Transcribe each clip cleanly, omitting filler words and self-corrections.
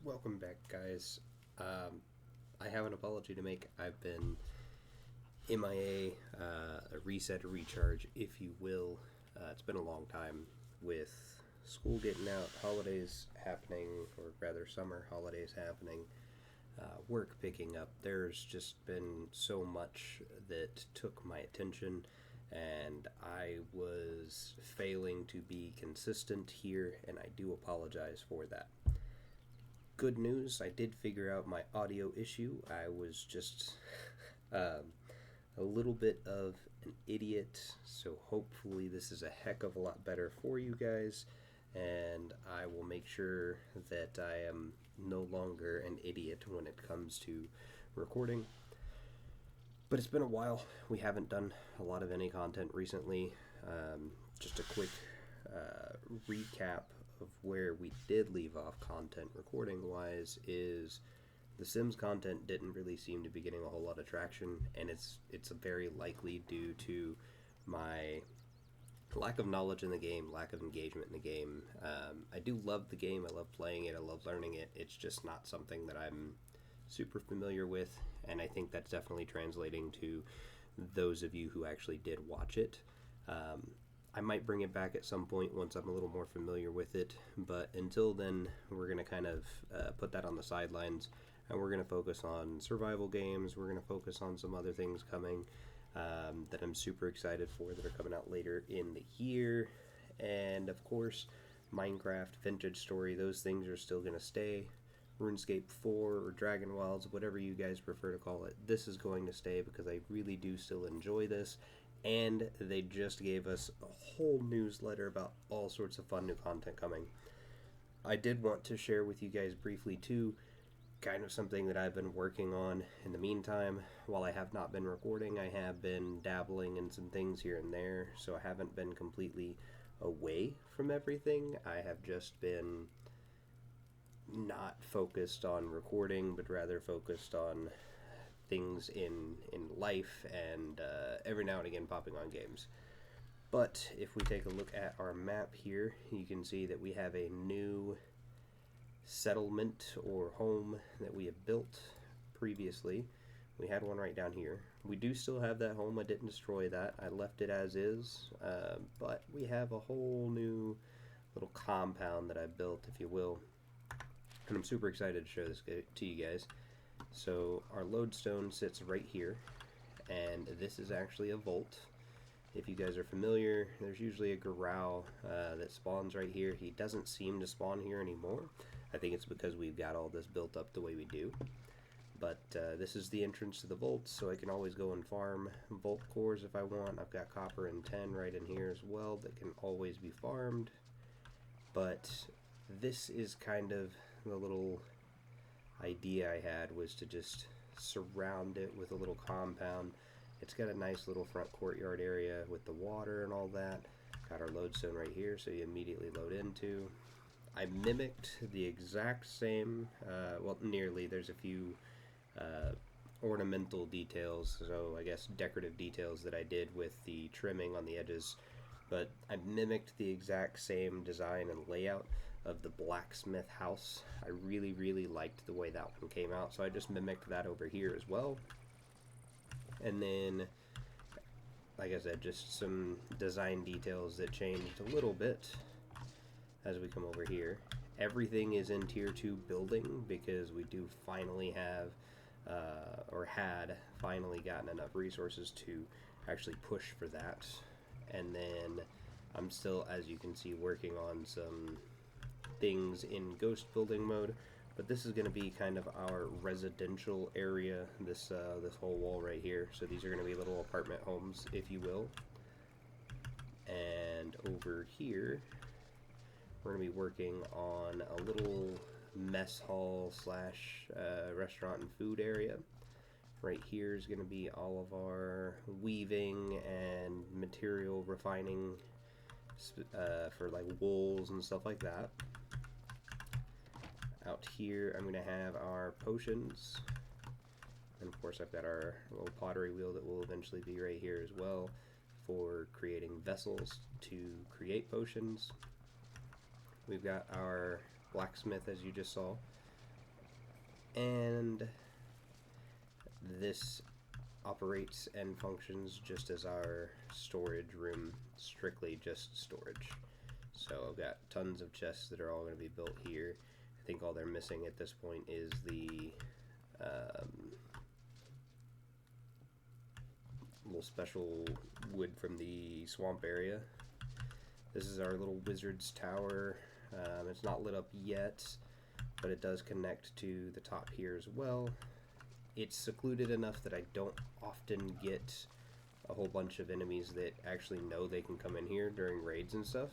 Welcome back, guys. I have an apology to make. I've been MIA, a reset, a recharge, if you will. It's been a long time with school getting out, holidays happening, or rather, summer holidays happening, work picking up. There's just been so much that took my attention, and I was failing to be consistent here, and I do apologize for that. Good news, I did figure out my audio issue. I was just um, a little bit of an idiot, so hopefully this is a heck of a lot better for you guys, and I will make sure that I am no longer an idiot when it comes to recording. But it's been a while. We haven't done a lot of any content recently. Just a quick recap of where we did leave off content recording wise is the Sims content didn't really seem to be getting a whole lot of traction, and it's very likely due to my lack of knowledge in the game, lack of engagement in the game. I do love the game, I love playing it, I love learning it. It's just not something that I'm super familiar with, and I think that's definitely translating to those of you who actually did watch it. I might bring it back at some point once I'm a little more familiar with it, but until then, we're going to kind of put that on the sidelines, and we're going to focus on survival games. We're going to focus on some other things coming that I'm super excited for that are coming out later in the year, and of course, Minecraft, Vintage Story, those things are still going to stay. RuneScape 4 or Dragon Wilds, whatever you guys prefer to call it, this is going to stay because I really do still enjoy this. And they just gave us a whole newsletter about all sorts of fun new content coming. I did want to share with you guys briefly too, kind of something that I've been working on in the meantime. While I have not been recording, I have been dabbling in some things here and there, so I haven't been completely away from everything. I have just been not focused on recording, but rather focused on things in life, and every now and again popping on games. But if we take a look at our map here, you can see that we have a new settlement or home that we have built previously. We had one right down here. We do still have that home. I didn't destroy that. I left it as is, but we have a whole new little compound that I built, if you will, and I'm super excited to show this to you guys. So our lodestone sits right here, and this is actually a vault. If you guys are familiar, there's usually a Garou that spawns right here. He doesn't seem to spawn here anymore. I think it's because we've got all this built up the way we do. But this is the entrance to the vault, so I can always go and farm vault cores if I want. I've got copper and tin right in here as well that can always be farmed. But this is kind of the little idea I had, was to just surround it with a little compound. It's got a nice little front courtyard area with the water and all that. Got our lodestone right here, so you immediately load into. I mimicked the exact same, well, nearly. There's a few ornamental details, so I guess decorative details that I did with the trimming on the edges, but I mimicked the exact same design and layout of the blacksmith house. I really liked the way that one came out, so I just mimicked that over here as well. And then, like I said, just some design details that changed a little bit as we come over here. Everything is in tier 2 building because we do finally have or had finally gotten enough resources to actually push for that. And then I'm still, as you can see, working on some things in ghost building mode, but this is going to be kind of our residential area, this whole wall right here. So these are going to be little apartment homes, if you will. And over here we're going to be working on a little mess hall slash restaurant and food area. Right here is going to be all of our weaving and material refining for like wools and stuff like that. Out here I'm going to have our potions, and of course I've got our little pottery wheel that will eventually be right here as well for creating vessels to create potions. We've got our blacksmith, as you just saw. And this operates and functions just as our storage room, strictly just storage. So I've got tons of chests that are all going to be built here. I think all they're missing at this point is the little special wood from the swamp area. This is our little wizard's tower. It's not lit up yet, but it does connect to the top here as well. It's secluded enough that I don't often get a whole bunch of enemies that actually know they can come in here during raids and stuff.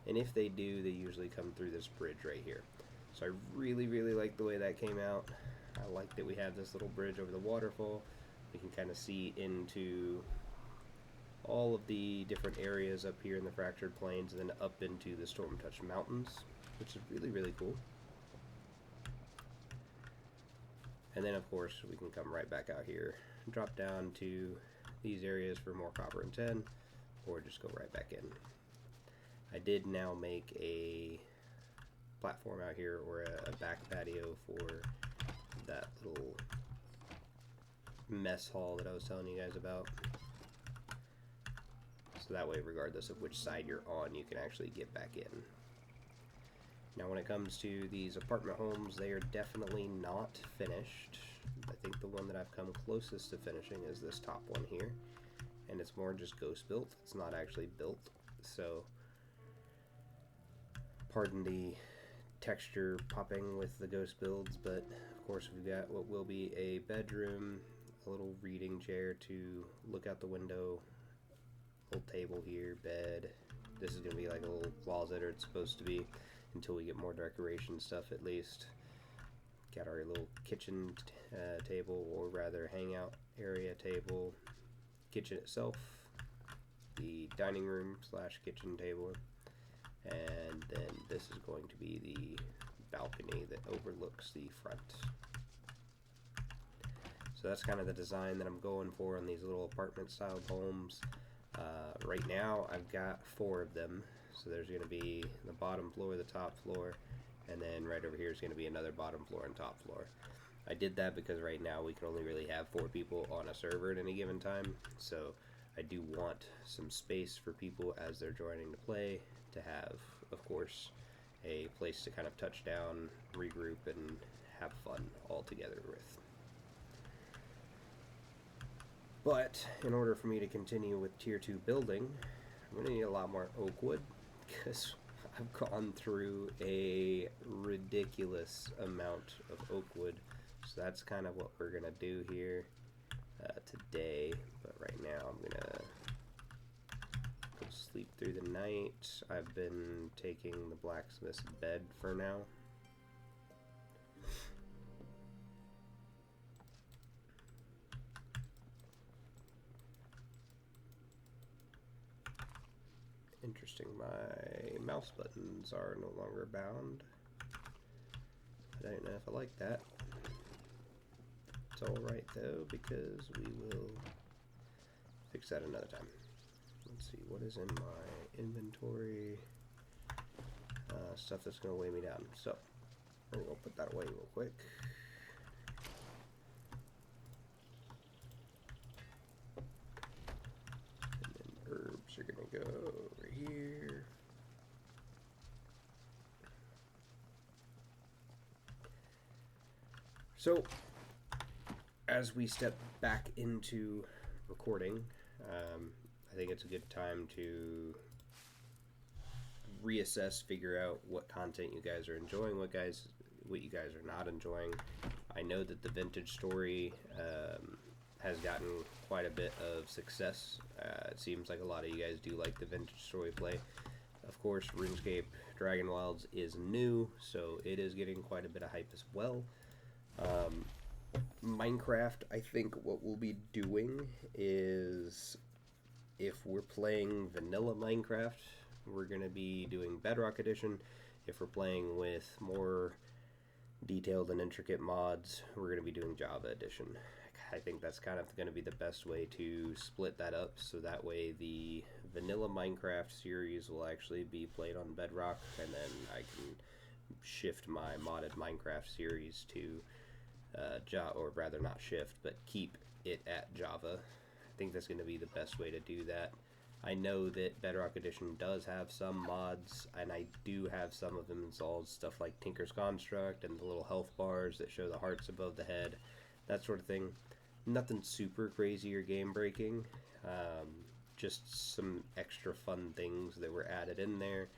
And if they do, they usually come through this bridge right here. So I really, really like the way that came out. I like that we have this little bridge over the waterfall. We can kind of see into all of the different areas up here in the Fractured Plains and then up into the Storm-Touched Mountains, which is really, really cool. And then, of course, we can come right back out here and drop down to these areas for more copper and tin, or just go right back in. I did now make a platform out here, or a back patio for that little mess hall that I was telling you guys about. So that way, regardless of which side you're on, you can actually get back in. Now when it comes to these apartment homes, they are definitely not finished. I think the one that I've come closest to finishing is this top one here. And it's more just ghost built. It's not actually built. So, pardon the texture popping with the ghost builds, but of course we've got what will be a bedroom, a little reading chair to look out the window, little table here, bed. This is going to be like a little closet, or it's supposed to be, until we get more decoration stuff at least. Got our little kitchen table, or rather hangout area table, kitchen itself, the dining room slash kitchen table, and then this is going to be the balcony that overlooks the front. So that's kind of the design that I'm going for on these little apartment style homes. Right now I've got 4 of them. So there's going to be the bottom floor, the top floor, and then right over here is going to be another bottom floor and top floor. I did that because right now we can only really have 4 people on a server at any given time. So I do want some space for people as they're joining to play to have, of course, a place to kind of touch down, regroup, and have fun all together with. But in order for me to continue with tier 2 building, I'm going to need a lot more oak wood, because I've gone through a ridiculous amount of oak wood. So that's kind of what we're going to do here today. But right now I'm going to go sleep through the night. I've been taking the blacksmith's bed for now. Interesting, my mouse buttons are no longer bound. I don't know if I like that. It's alright though, because we will fix that another time. Let's see, what is in my inventory? Stuff that's going to weigh me down. So, I'm going to put that away real quick. And then herbs are going to go over here. So, as we step back into recording, I think it's a good time to reassess, figure out what content you guys are enjoying, what you guys are not enjoying. I know that the vintage story has gotten quite a bit of success. It seems like a lot of you guys do like the vintage story play. Of course, RuneScape Dragon Wilds is new, so it is getting quite a bit of hype as well. Minecraft, I think what we'll be doing is, if we're playing vanilla Minecraft, we're going to be doing Bedrock Edition. If we're playing with more detailed and intricate mods, we're going to be doing Java Edition. I think that's kind of going to be the best way to split that up, so that way the vanilla Minecraft series will actually be played on Bedrock, and then I can shift my modded Minecraft series to Java, or rather not shift, but keep it at Java. I think that's going to be the best way to do that. I know that Bedrock Edition does have some mods, and I do have some of them installed, stuff like Tinker's Construct and the little health bars that show the hearts above the head, that sort of thing. Nothing super crazy or game breaking, just some extra fun things that were added in there.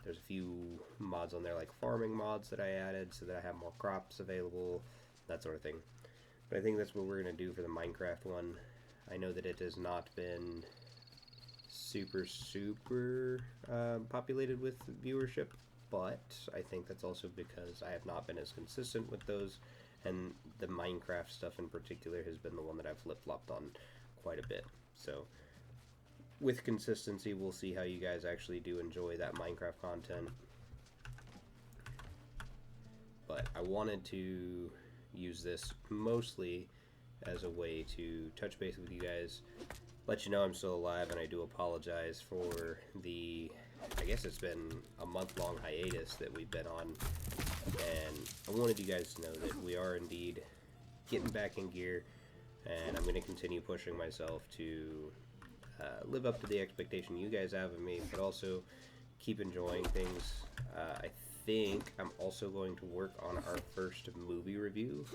There's a few mods on there, like farming mods that I added so that I have more crops available, that sort of thing. But I think that's what we're going to do for the Minecraft one. I know that it has not been super populated with viewership, but I think that's also because I have not been as consistent with those, and the Minecraft stuff in particular has been the one that I've flip-flopped on quite a bit. So with consistency, we'll see how you guys actually do enjoy that Minecraft content. But I wanted to use this mostly as a way to touch base with you guys, let you know I'm still alive, and I do apologize for the, I guess it's been a month-long hiatus that we've been on, and I wanted you guys to know that we are indeed getting back in gear, and I'm going to continue pushing myself to live up to the expectation you guys have of me, but also keep enjoying things. I think I'm also going to work on our first movie review.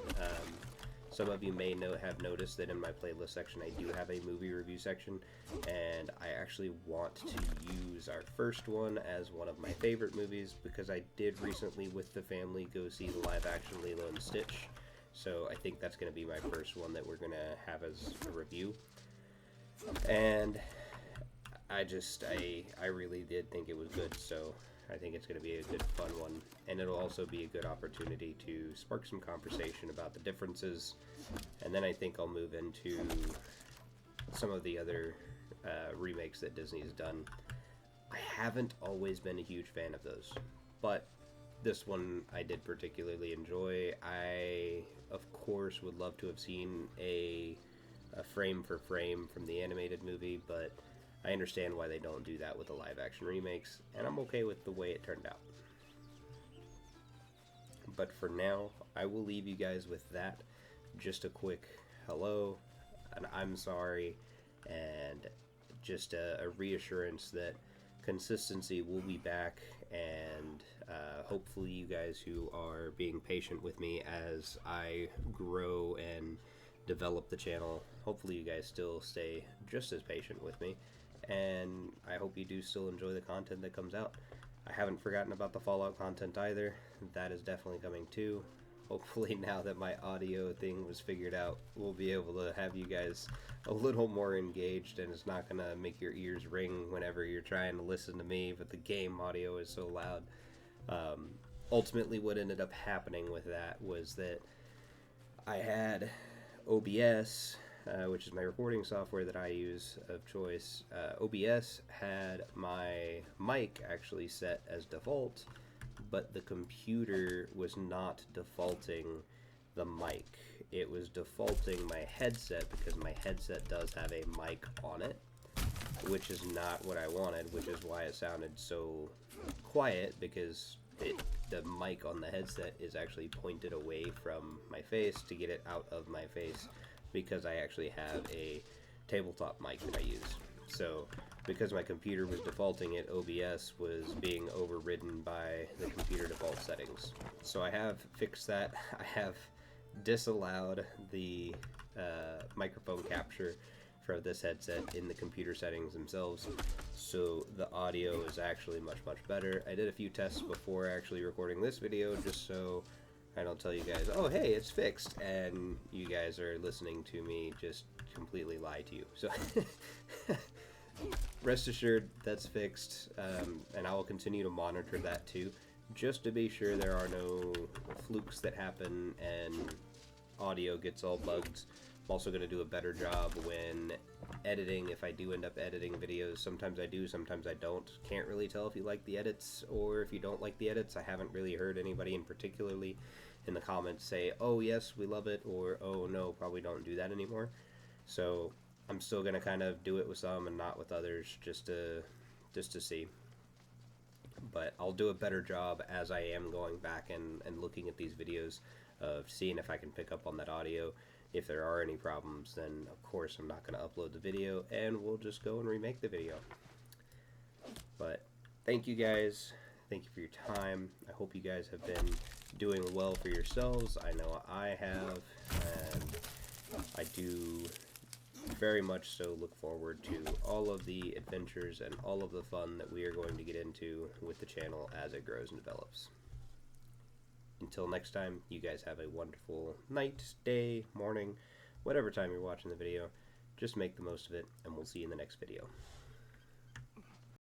Some of you may have noticed that in my playlist section I do have a movie review section, and I actually want to use our first one as one of my favorite movies, because I did recently with the family go see the live action Lilo and Stitch, so I think that's going to be my first one that we're going to have as a review. And I really did think it was good, so I think it's going to be a good fun one, and it'll also be a good opportunity to spark some conversation about the differences, and then I think I'll move into some of the other remakes that Disney's done. I haven't always been a huge fan of those, but this one I did particularly enjoy. I, of course, would love to have seen a frame for frame from the animated movie, but I understand why they don't do that with the live action remakes, and I'm okay with the way it turned out. But for now, I will leave you guys with that. Just a quick hello, and I'm sorry, and just a reassurance that consistency will be back, and hopefully you guys who are being patient with me as I grow and develop the channel, hopefully you guys still stay just as patient with me, and I hope you do still enjoy the content that comes out. I haven't forgotten about the Fallout content either. That is definitely coming too. Hopefully now that my audio thing was figured out, we'll be able to have you guys a little more engaged, and it's not going to make your ears ring whenever you're trying to listen to me, but the game audio is so loud. Ultimately what ended up happening with that was that I had OBS, which is my recording software that I use of choice. OBS had my mic actually set as default, but the computer was not defaulting the mic. It was defaulting my headset, because my headset does have a mic on it, which is not what I wanted, which is why it sounded so quiet, because the mic on the headset is actually pointed away from my face to get it out of my face, because I actually have a tabletop mic that I use. So because my computer was defaulting it, OBS was being overridden by the computer default settings. So I have fixed that. I have disallowed the microphone capture for this headset in the computer settings themselves, so the audio is actually much better. I did a few tests before actually recording this video, just so I don't tell you guys, oh hey, it's fixed, and you guys are listening to me just completely lie to you. So rest assured, that's fixed, and I will continue to monitor that too, just to be sure there are no flukes that happen and audio gets all bugged. I'm also going to do a better job when editing, if I do end up editing videos. Sometimes I do, sometimes I don't. Can't really tell if you like the edits or if you don't like the edits. I haven't really heard anybody in particularly in the comments say, oh yes, we love it, or oh no, probably don't do that anymore. So I'm still going to kind of do it with some and not with others, just to see. But I'll do a better job as I am going back and looking at these videos. of seeing if I can pick up on that audio. If there are any problems, then of course I'm not going to upload the video, and we'll just go and remake the video. But thank you guys. Thank you for your time. I hope you guys have been doing well for yourselves. I know I have, and I do very much so look forward to all of the adventures and all of the fun that we are going to get into with the channel as it grows and develops. Until next time, you guys have a wonderful night, day, morning, whatever time you're watching the video. Just make the most of it, and we'll see you in the next video.